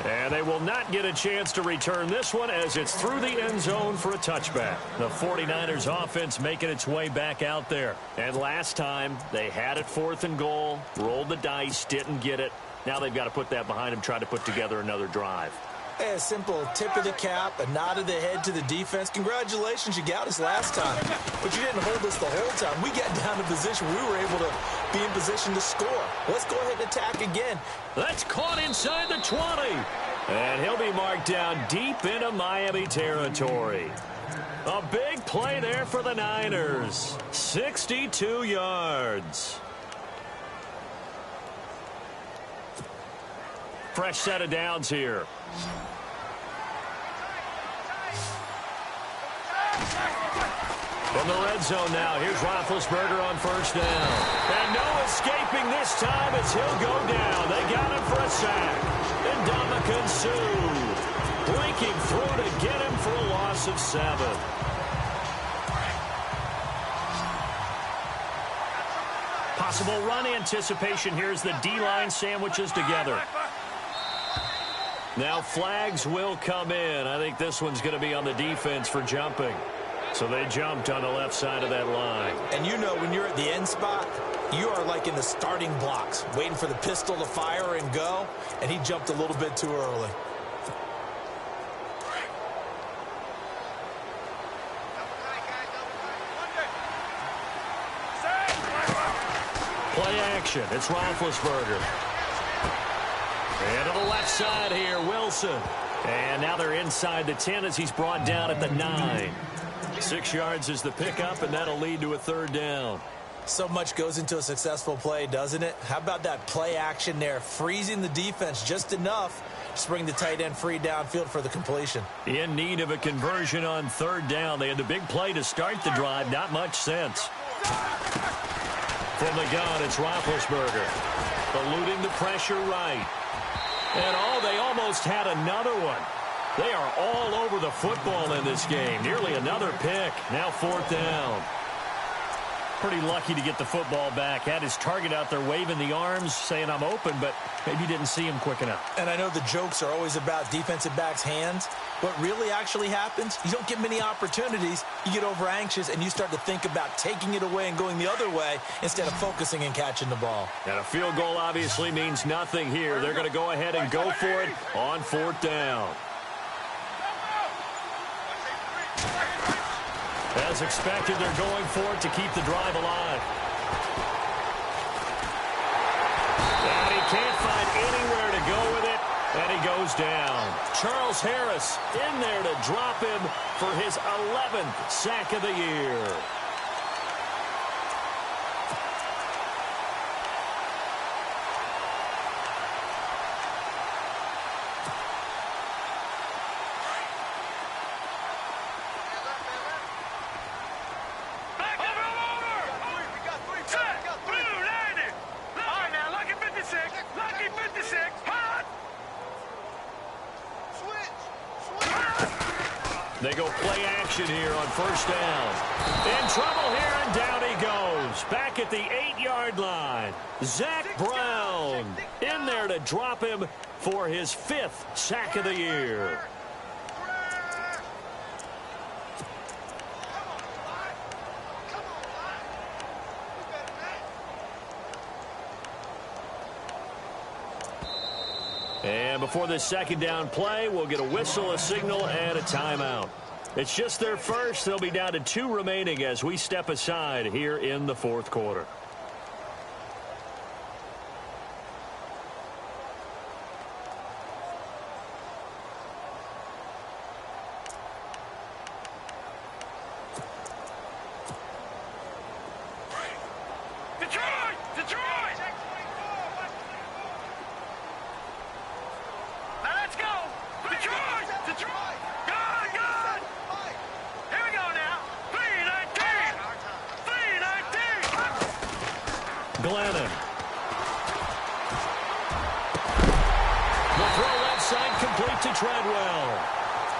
S2: And they will not get a chance to return this one as it's through the end zone for a touchback. The 49ers offense making its way back out there. And last time, they had it 4th and goal, rolled the dice, didn't get it. Now they've got to put that behind them, try to put together another drive.
S3: A simple tip of the cap, a nod of the head to the defense. Congratulations, you got us last time. But you didn't hold us the whole time. We got down to position. We were able to be in position to score. Let's go ahead and attack again.
S2: That's caught inside the 20. And he'll be marked down deep into Miami territory. A big play there for the Niners. 62 yards. Fresh set of downs here. From the red zone now, here's Roethlisberger on first down. And no escaping this time as he'll go down. They got him for a sack. And Ndamukong Suh breaking through to get him for a loss of 7. Possible run anticipation here as the D-line sandwiches together. Now flags will come in. I think this one's going to be on the defense for jumping. So they jumped on the left side of that line.
S3: And you know when you're at the end spot, you are like in the starting blocks, waiting for the pistol to fire and go, and he jumped a little bit too early.
S2: Play action. It's Roethlisberger. And to the left side here, Wilson. And now they're inside the 10 as he's brought down at the 9. 6 yards is the pickup, and that'll lead to a third down.
S3: So much goes into a successful play, doesn't it? How about that play action there, freezing the defense just enough to bring the tight end free downfield for the completion.
S2: In need of a conversion on third down. They had the big play to start the drive. Not much sense. From the gun, it's Roethlisberger. Eluding the pressure right. And they almost had another one. They are all over the football in this game. Nearly another pick. Now fourth down. Pretty lucky to get the football back. Had his target out there waving the arms, saying I'm open, but maybe didn't see him quick enough.
S3: And I know the jokes are always about defensive backs' hands. What really actually happens, you don't get many opportunities. You get over anxious, and you start to think about taking it away and going the other way instead of focusing and catching the ball. And
S2: a field goal obviously means nothing here. They're going to go ahead and go for it on fourth down. As expected, they're going for it to keep the drive alive. And he can't find anywhere to go with it, and he goes down. Charles Harris in there to drop him for his 11th sack of the year. They go play action here on first down. In trouble here, and down he goes. Back at the 8-yard line. Zach Brown in there to drop him for his 5th sack of the year. And before this second down play, we'll get a whistle, a signal, and a timeout. It's just their first. They'll be down to 2 remaining as we step aside here in the fourth quarter.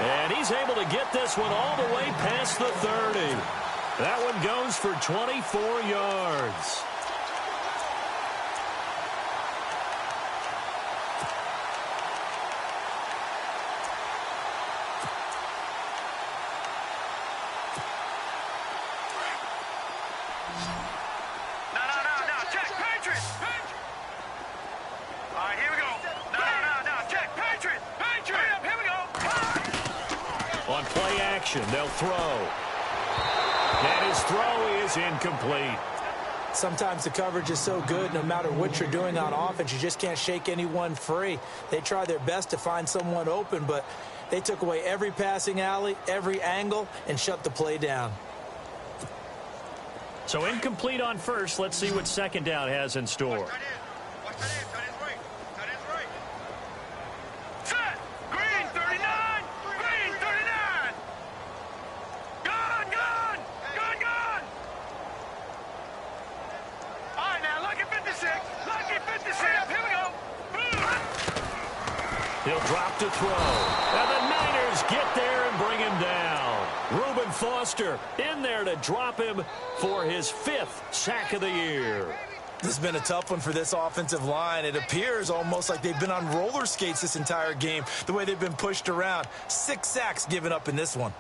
S2: And he's able to get this one all the way past the 30. That one goes for 24 yards. They'll throw. And his throw is incomplete.
S3: Sometimes the coverage is so good, no matter what you're doing on offense, you just can't shake anyone free. They try their best to find someone open, but they took away every passing alley, every angle, and shut the play down.
S2: So incomplete on first. Let's see what second down has in store.
S4: Set. Green 39. Green 39. Gone. All right, now lucky 56. Lucky 56. Here we go.
S2: He'll drop to throw. And the Niners get there and bring him down. Reuben Foster in there to drop him for his 5th sack of the year.
S3: This has been a tough one for this offensive line. It appears almost like they've been on roller skates this entire game, the way they've been pushed around. 6 sacks given up in this one.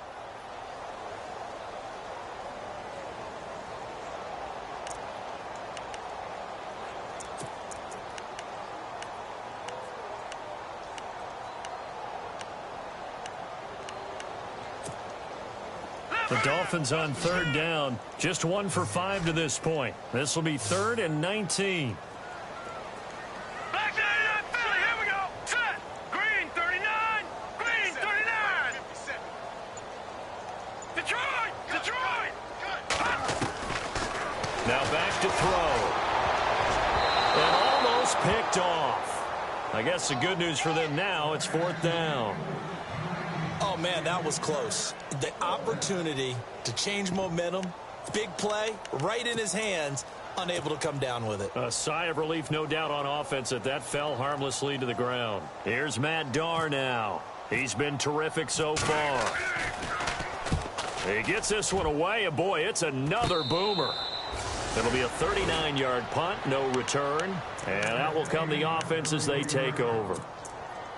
S2: The Dolphins on 3rd down. Just 1 for 5 to this point. This will be 3rd and 19.
S4: Back to Philly. Here we go. Set. Green 39. Green 39. Detroit.
S2: Now back to throw. And almost picked off. I guess the good news for them now, it's 4th down.
S3: Oh, man, that was close. The opportunity to change momentum, big play, right in his hands, unable to come down with it.
S2: A sigh of relief, no doubt, on offense that fell harmlessly to the ground. Here's Matt Darr now. He's been terrific so far. He gets this one away, and boy, it's another boomer. It'll be a 39-yard punt, no return, and out will come the offense as they take over.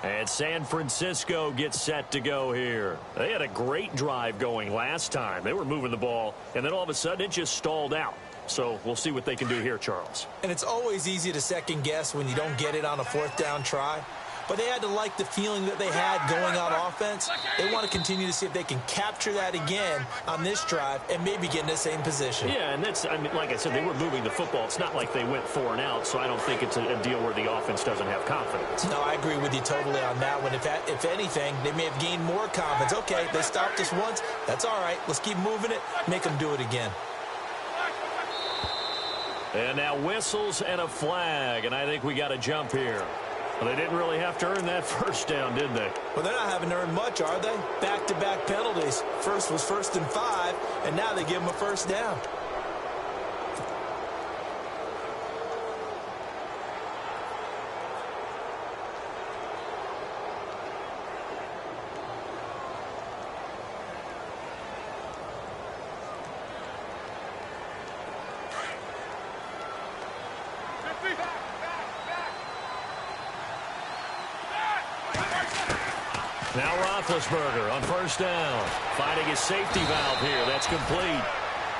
S2: And San Francisco gets set to go here. They had a great drive going last time. They were moving the ball, and then all of a sudden it just stalled out. So we'll see what they can do here, Charles.
S3: And it's always easy to second guess when you don't get it on a 4th down try. But they had to like the feeling that they had going on offense. They want to continue to see if they can capture that again on this drive and maybe get in the same position.
S2: Yeah, and that's, I mean, like I said, they were moving the football. It's not like they went 4 and out, so I don't think it's a deal where the offense doesn't have confidence.
S3: No, I agree with you totally on that one. If anything, they may have gained more confidence. Okay, they stopped us once. That's all right. Let's keep moving it. Make them do it again.
S2: And now whistles and a flag, and I think we got a jump here. Well, they didn't really have to earn that 1st down, did they?
S3: Well, they're not having to earn much, are they? Back-to-back penalties. First was 1st and 5, and now they give them a 1st down.
S2: Now Roethlisberger on 1st down. Finding his safety valve here. That's complete.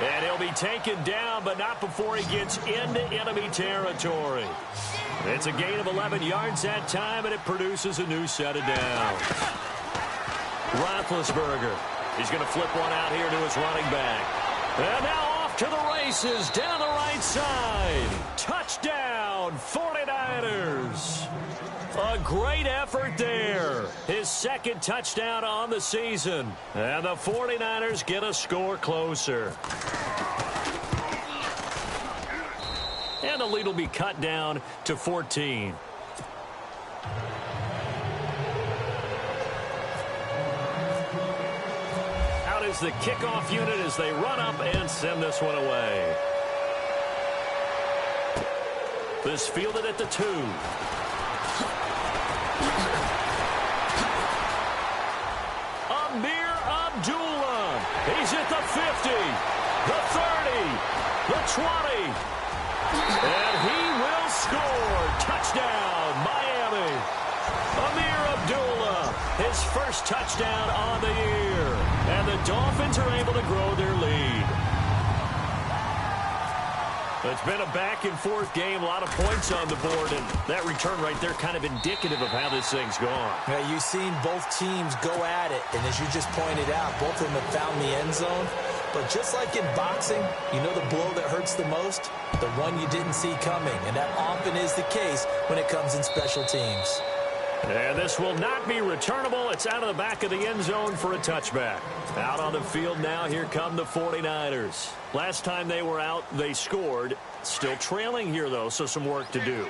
S2: And he'll be taken down, but not before he gets into enemy territory. It's a gain of 11 yards that time, and it produces a new set of downs. Roethlisberger. He's going to flip one out here to his running back. And now off to the races down the right side. Touchdown, 49ers. A great effort there. His 2nd touchdown on the season. And the 49ers get a score closer. And the lead will be cut down to 14. Out is the kickoff unit as they run up and send this one away. This fielded at the 2. He's at the 50, the 30, the 20, and he will score. Touchdown, Miami. Amir Abdullah, his 1st touchdown on the year, and the Dolphins are able to grow their lead. It's been a back-and-forth game, a lot of points on the board, and that return right there kind of indicative of how this thing's gone.
S3: Yeah, you've seen both teams go at it, and as you just pointed out, both of them have found the end zone. But just like in boxing, you know the blow that hurts the most? The one you didn't see coming. And that often is the case when it comes in special teams.
S2: And this will not be returnable. It's out of the back of the end zone for a touchback. Out on the field now, here come the 49ers. Last time they were out, they scored. Still trailing here, though, so some work to do.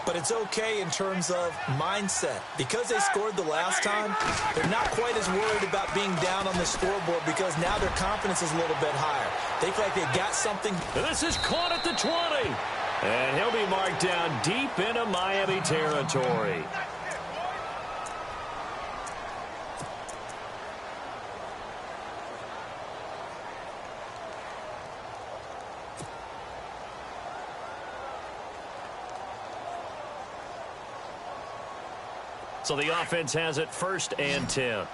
S3: But it's okay in terms of mindset. Because they scored the last time, they're not quite as worried about being down on the scoreboard because now their confidence is a little bit higher. They feel like they've got something.
S2: This is caught at the 20. And he'll be marked down deep into Miami territory. So the offense has it 1st and 10.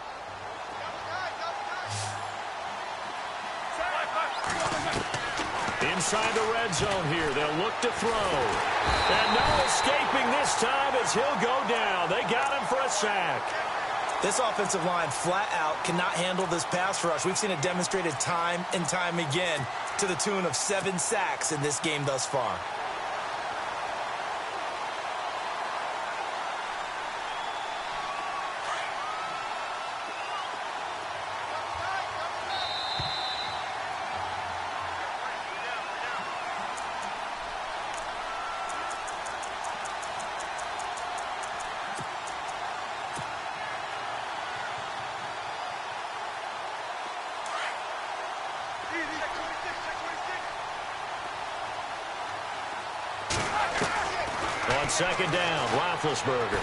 S2: Inside the red zone here. They'll look to throw. And no escaping this time as he'll go down. They got him for a sack.
S3: This offensive line flat out cannot handle this pass rush. We've seen it demonstrated time and time again to the tune of 7 sacks in this game thus far.
S2: On 2nd down, Roethlisberger.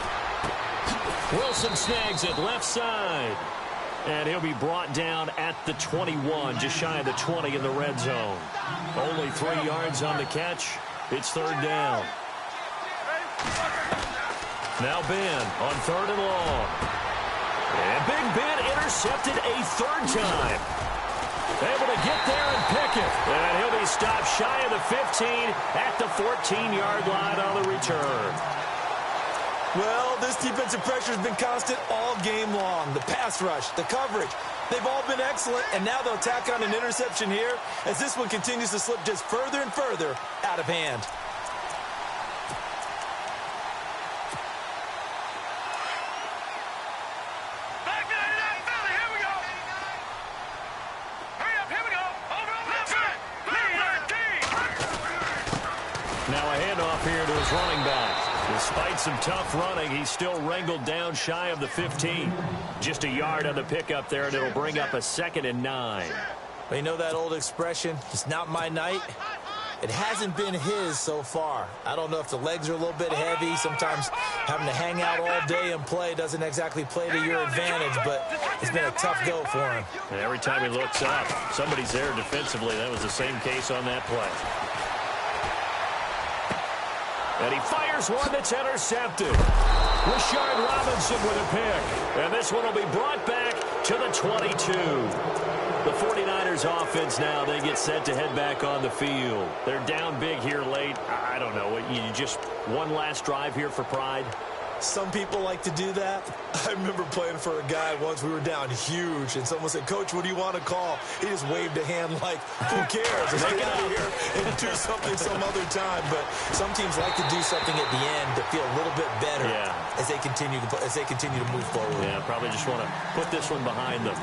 S2: Wilson snags it left side. And he'll be brought down at the 21, just shy of the 20 in the red zone. Only 3 yards on the catch. It's 3rd down. Now Ben on 3rd and long. And Big Ben intercepted a 3rd time. Able to get there and pick it. And he'll be stopped shy of the 15 at the 14-yard line on the return.
S3: Well, this defensive pressure has been constant all game long. The pass rush, the coverage, they've all been excellent, and now they'll tack on an interception here as this one continues to slip just further and further out of hand.
S2: Now a handoff here to his running back. Despite some tough running, he's still wrangled down shy of the 15. Just a yard on the pickup there, and it'll bring up a 2nd and 9.
S3: Well, you know that old expression, it's not my night? It hasn't been his so far. I don't know if the legs are a little bit heavy. Sometimes having to hang out all day and play doesn't exactly play to your advantage, but it's been a tough go for him.
S2: And every time he looks up, somebody's there defensively. That was the same case on that play. And he fires one that's intercepted. Rashard Robinson with a pick. And this one will be brought back to the 22. The 49ers offense now, they get set to head back on the field. They're down big here late. I don't know. You just one last drive here for pride?
S3: Some people like to do that. I remember playing for a guy once. We were down huge, and someone said, "Coach, what do you want to call?" He just waved a hand like, who cares? Let's get out of here and do something some other time. But some teams like to do something at the end to feel a little bit better as they continue to move forward.
S2: Yeah, probably just want to put this one behind them.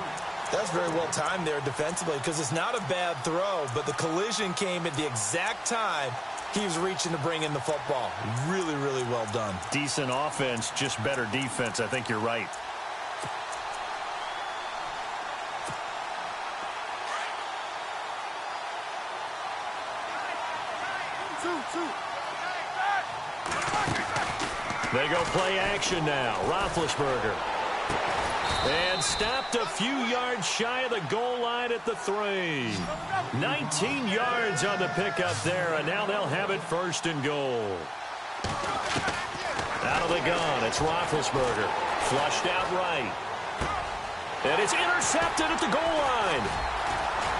S3: That's very well timed there defensively because it's not a bad throw, but the collision came at the exact time he was reaching to bring in the football. Really, really well done.
S2: Decent offense, just better defense. I think you're right. They go play action now. Roethlisberger. And stopped a few yards shy of the goal line at the 3. 19 yards on the pickup there, and now they'll have it 1st and goal. Out of the gun, it's Roethlisberger. Flushed out right. And it's intercepted at the goal line.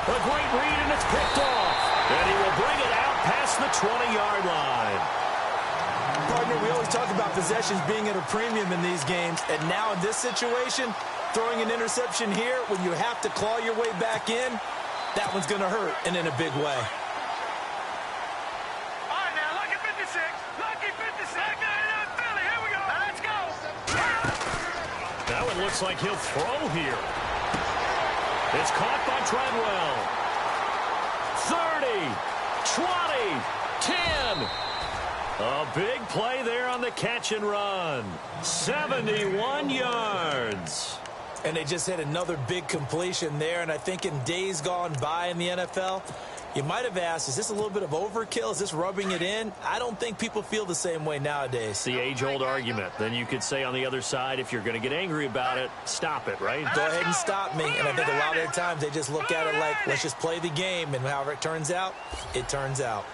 S2: A great read, and it's picked off. And he will bring it out past the 20-yard line.
S3: Partner, we always talk about possessions being at a premium in these games, and now in this situation, throwing an interception here when you have to claw your way back in, that one's going to hurt, and in a big way.
S4: All right, now, lucky 56. Lucky 56. Back 99 Philly. Here we go. Let's go.
S2: That one looks like he'll throw here. It's caught by Treadwell. 30, 20, 10. A big play there on the catch and run. 71 yards.
S3: And they just hit another big completion there. And I think in days gone by in the NFL, you might have asked, is this a little bit of overkill? Is this rubbing it in? I don't think people feel the same way nowadays.
S2: It's the age-old argument. Then you could say on the other side, if you're going to get angry about it, stop it, right?
S3: Go ahead and stop me. And I think a lot of the times they just look at it like, let's just play the game. And however it turns out, it turns out.